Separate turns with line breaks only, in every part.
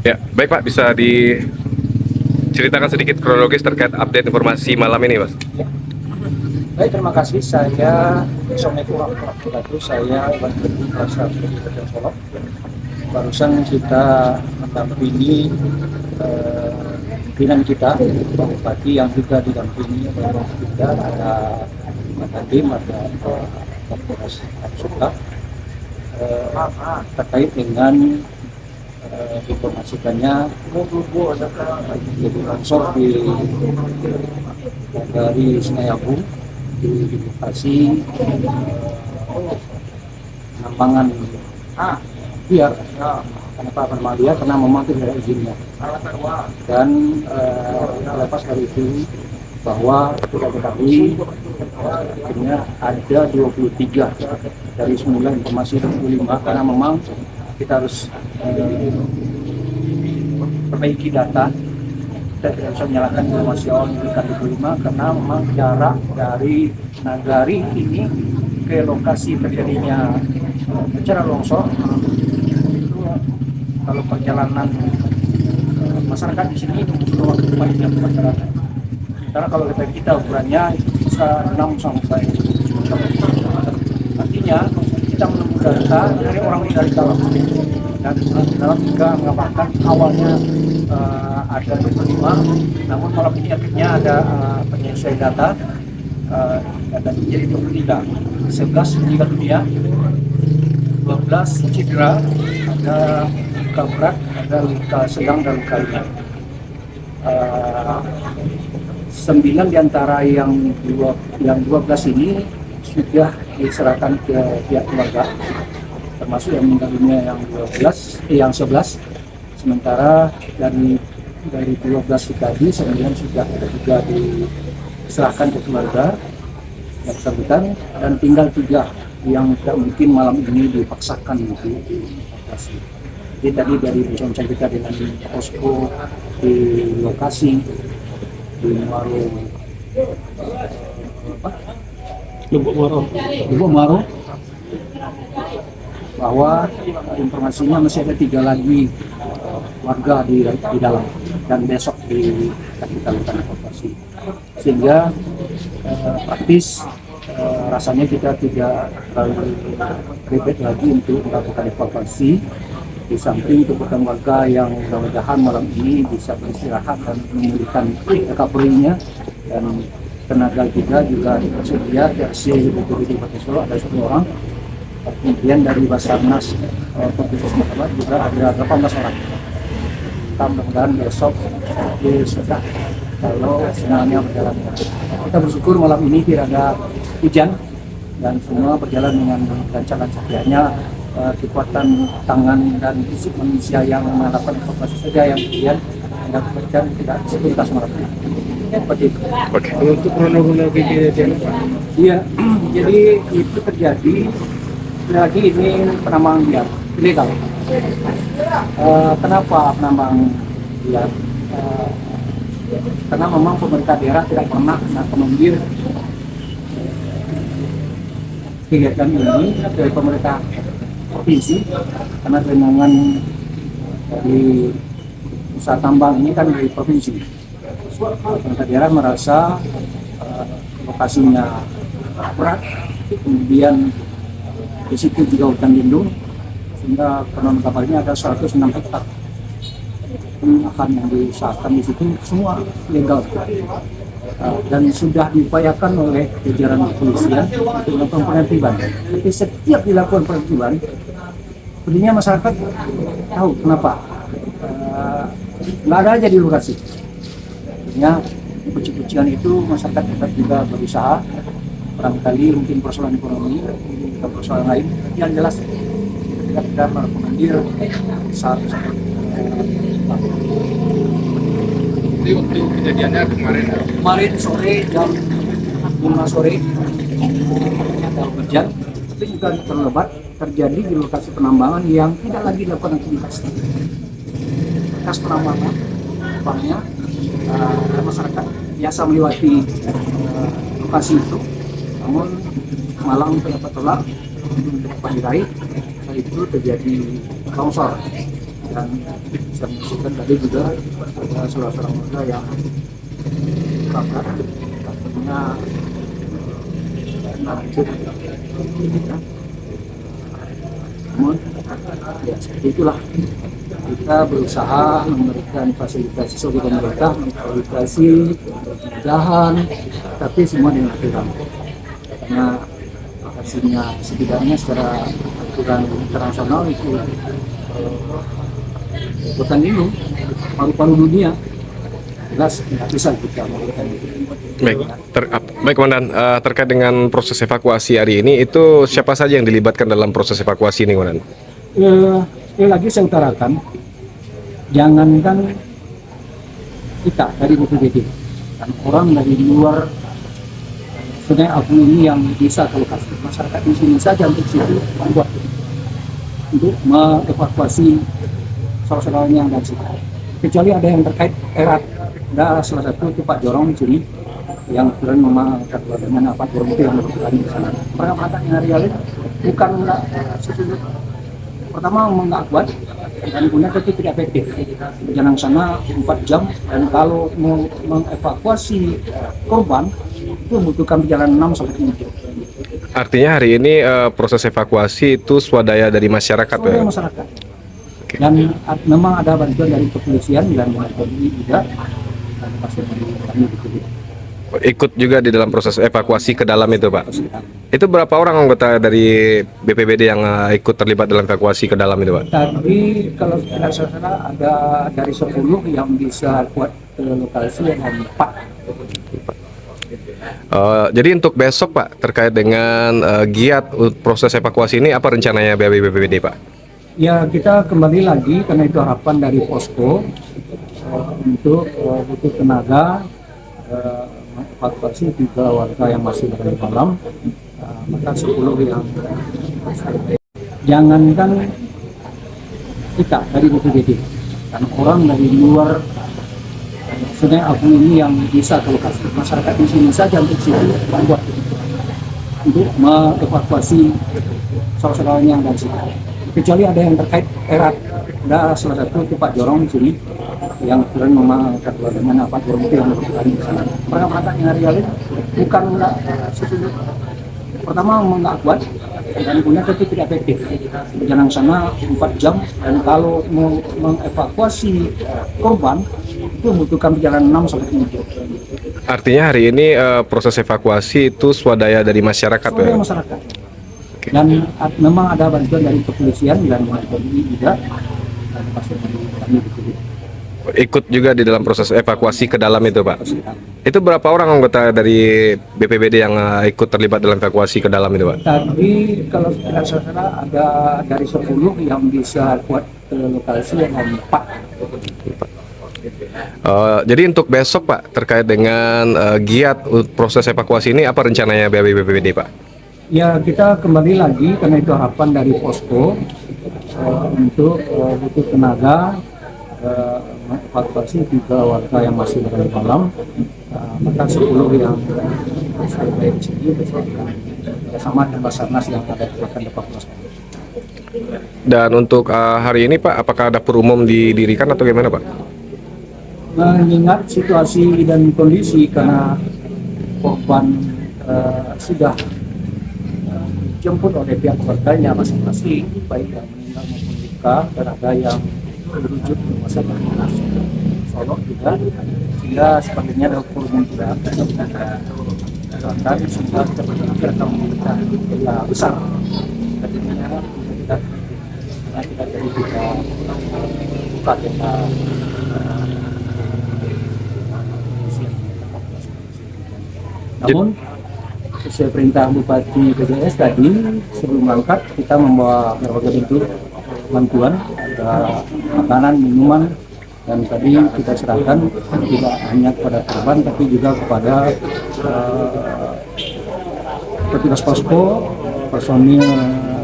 Ya, baik Pak, bisa diceritakan sedikit kronologis terkait update informasi malam ini, Mas?
Baik, terima kasih. Assalamualaikum warahmatullahi wabarakatuh. Saya Iwan Budi, Kuasa Kabupaten Solok. Barusan kita mendampingi pimpinan kita, Pak Bupati yang juga didampingi oleh Pak Bupati, ada Pak Hadim, ada Pak Kapolres Suka, terkait dengan informasikannya jadi longsor dari Sungai Abu di lokasi penambangan biar kenapa Permalia karena memang tidak ada izinnya dan lepas dari itu bahwa kita ketahui akhirnya ada 23 dari semula informasi 25 karena memang kita harus perbaiki data. Kita tidak bisa menyalahkan informasi awal memberikan 25 karena memang jarak dari Nagari ini ke lokasi terjadinya bencana longsor itu kalau perjalanan masyarakat di sini butuh waktu banyak perjalanan. Karena kalau kita ukurannya bisa 6 sampai 10 km. Artinya kita menunggu data dari orang dari dalam dan dalam juga mengabarkan awalnya ada 25, namun malam ini akhirnya ada penyelesaian data jadi 23, 11 meninggal dunia, 12 cedera, ada luka berat, ada luka sedang dan luka ringan. 9 diantara yang 12 ini sudah diserahkan ke pihak keluarga, termasuk yang meninggal dunia yang 11. Sementara dari 12 tadi 9 sudah juga diserahkan ke keluarga yang bersangkutan dan tinggal 3 yang tidak mungkin malam ini dipaksakan untuk dievakuasi. Jadi tadi dari bincang kita dengan posko di lokasi di Lubuk Maro bahwa informasinya masih ada 3 lagi warga di dalam dan besok kita lakukan evakuasi sehingga praktis rasanya kita tidak terlalu ribet lagi untuk melakukan evakuasi di samping kebutuhan warga yang mudah-mudahan malam ini bisa beristirahat dan memulihkan recovery-nya dan tenaga kita juga tersedia dari BPBD Kabupaten Solok ada 1 orang. Kemudian dari Basarnas Provinsi Sumatera Barat juga ada 18 orang. Kita mudah-mudahan besok sudah kalau sinyalnya berjalan. Kita bersyukur malam ini tidak ada hujan dan semua berjalan dengan lancar-lancar. Hanya kekuatan tangan dan fisik manusia yang melakukan evakuasi saja yang kemudian tidak bekerja tidak setuntas malam ini. Seperti itu.
Oke.
Untuk kronologi kejadian, iya, jadi itu terjadi. Lagi ini penambangan biar ilegal. Kenapa penambangan biar? Karena memang pemerintah daerah tidak pernah mengambil kegiatan ini dari pemerintah provinsi karena kewenangan dari usaha tambang ini kan dari provinsi. Pemerintah daerah merasa lokasinya berat, kemudian di situ juga hutan lindung sehingga konon kabarnya ada 106 hektar lahan yang diusahakan di situ semua legal dan sudah diupayakan oleh jajaran kepolisian untuk melakukan penertiban. Tapi setiap dilakukan penertiban, sebenarnya masyarakat tahu kenapa nggak ada aja di lokasi. Sebenarnya kucing-kucingan itu masyarakat tetap juga berusaha. Barangkali mungkin persoalan ekonomi atau persoalan lain yang jelas kita mengamandir saat
Jadi waktu kejadiannya
kemarin sore jam 5 sore ada hujan, tapi juga terlebat terjadi di lokasi penambangan yang tidak lagi dilakukan aktivitas. Bekas penambangan, banyak masyarakat biasa melewati lokasi itu, namun malam terdapat tolak untuk pagi hari, itu terjadi longsor Dan saya menyaksikan tadi juga ada salah seorang warga yang bakar, akhirnya lanjut. Namun ya seperti itulah, kita berusaha memberikan fasilitasi sebagai pemerintah, fasilitasi kemudahan, tapi semua dengan aturan. Karena hasilnya setidaknya secara aturan internasional itu hutan lindung paru-paru dunia, jelas tidak bisa kita memberikan itu.
Baik Komandan, terkait dengan proses evakuasi hari ini, itu siapa saja yang dilibatkan dalam proses evakuasi ini, Komandan?
Sekali lagi saya utarakan, jangankan kita dari BPBD, dan orang dari luar Sungai Agung ini yang bisa ke lokasi, masyarakat di sini saja untuk situ membuat untuk mengevakuasi saudara-saudaranya yang dari situ. Kecuali ada yang terkait erat, ada salah satu itu Pak Jorong di sini yang kemudian memakai dengan Pak Jorong itu yang berperan di sana. Perangkat yang hari ini bukan sesuatu pertama nggak kuat dan punya tapi tidak efektif. Perjalanan sana 4 jam, dan kalau mau mengevakuasi korban itu membutuhkan perjalanan 6 sampai 7 jam.
Artinya hari ini proses evakuasi itu swadaya dari masyarakat,
Oleh
ya?
masyarakat. Dan memang ada bantuan dari kepolisian dan TNI juga, dan pasti dari kami juga.
Ikut juga di dalam proses evakuasi ke dalam itu, Pak. Itu berapa orang anggota dari BPBD yang ikut terlibat dalam evakuasi ke dalam itu, Pak?
Tadi kalau tidak salah ada dari 10 yang bisa kuat ke lokasi ada 4.
Jadi untuk besok, Pak, terkait dengan giat proses evakuasi ini, apa rencananya BPBD, Pak?
Ya, kita kembali lagi karena itu harapan dari posko untuk butuh tenaga evakuasi 3 warga yang masih berada di dalam, maka 10 yang jangankan kita dari BPBD, dan orang dari luar Sungai Agung ini yang bisa ke lokasi, masyarakat di sini saja untuk situ membuat untuk mengevakuasi saudara-saudaranya yang dari situ. Kecuali ada yang terkait erat, ada salah satu itu Pak Jorong di sini yang kemudian memakai dengan Pak Jorong itu yang berperan di sana. Perangkat yang hari ini bukan sesuatu pertama nggak kuat dan punya tapi tidak efektif. Perjalanan sana 4 jam, dan kalau mau mengevakuasi korban itu membutuhkan perjalanan 6 sampai 7 jam.
Artinya hari ini proses evakuasi itu swadaya dari masyarakat,
Oleh
ya?
masyarakat. Dan memang ada bantuan dari kepolisian dan TNI juga, dan pasti dari kami juga.
Ikut juga di dalam proses evakuasi ke dalam itu, Pak. Itu berapa orang anggota dari BPBD yang ikut terlibat dalam evakuasi ke dalam itu, Pak?
Tadi kalau tidak salah ada dari 10 yang bisa kuat ke lokasi ada 4.
Jadi untuk besok, Pak, terkait dengan giat proses evakuasi ini, apa rencananya BPBD, Pak?
Ya, kita kembali lagi karena itu harapan dari posko untuk butuh tenaga evakuasi 3 warga yang masih berada di dalam, maka 10 yang standby di sini bersama dengan Basarnas yang ada di akan evakuasi.
Dan untuk hari ini, Pak, apakah dapur umum didirikan atau gimana, Pak?
Mengingat situasi dan kondisi karena korban sudah dijemput oleh pihak keluarganya masing-masing, baik yang meninggal maupun luka, dan ada yang merujuk ke rumah sakit Solo juga, sehingga sepertinya dapur umum tidak akan sehingga kita berpikir akan memberikan tenda besar. Tadinya kita jadi kita buka tenda namun sesuai perintah Bupati PJS tadi, sebelum berangkat kita membawa berbagai bentuk bantuan, ada makanan, minuman, dan tadi kita serahkan tidak hanya kepada korban tapi juga kepada petugas posko, personil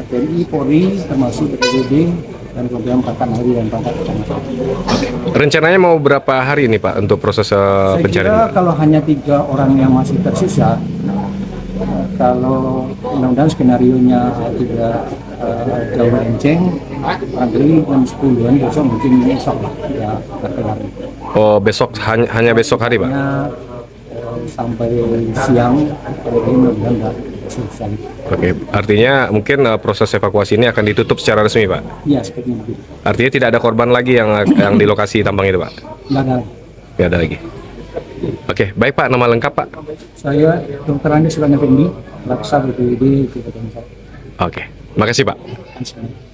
TNI, Polri, termasuk BPBD dan kemudian Angkatan Hari dan Pangkat Kecamatan.
Rencananya mau berapa hari ini, Pak, untuk proses
Saya kira
pencarian?
kalau hanya 3 orang yang masih tersisa, kalau mudah-mudahan skenario nya tidak Jawa Enceng, pagi jam 10-an besok mungkin besok lah ya berkelar.
Oh, besok hanya besok hari, Pak?
Hanya sampai siang, hari ini mudah-mudahan nggak selesai.
Oke, artinya mungkin proses evakuasi ini akan ditutup secara resmi, Pak?
Iya, sepertinya begitu.
Artinya tidak ada korban lagi yang di lokasi tambang itu, Pak?
Nggak ada lagi.
Tidak ada lagi. Oke, baik Pak, nama lengkap Pak?
Saya Dr. Andi Sulanya Fendi, Laksa BPBD Kabupaten Satu.
Oke, makasih Pak.
Terima kasih.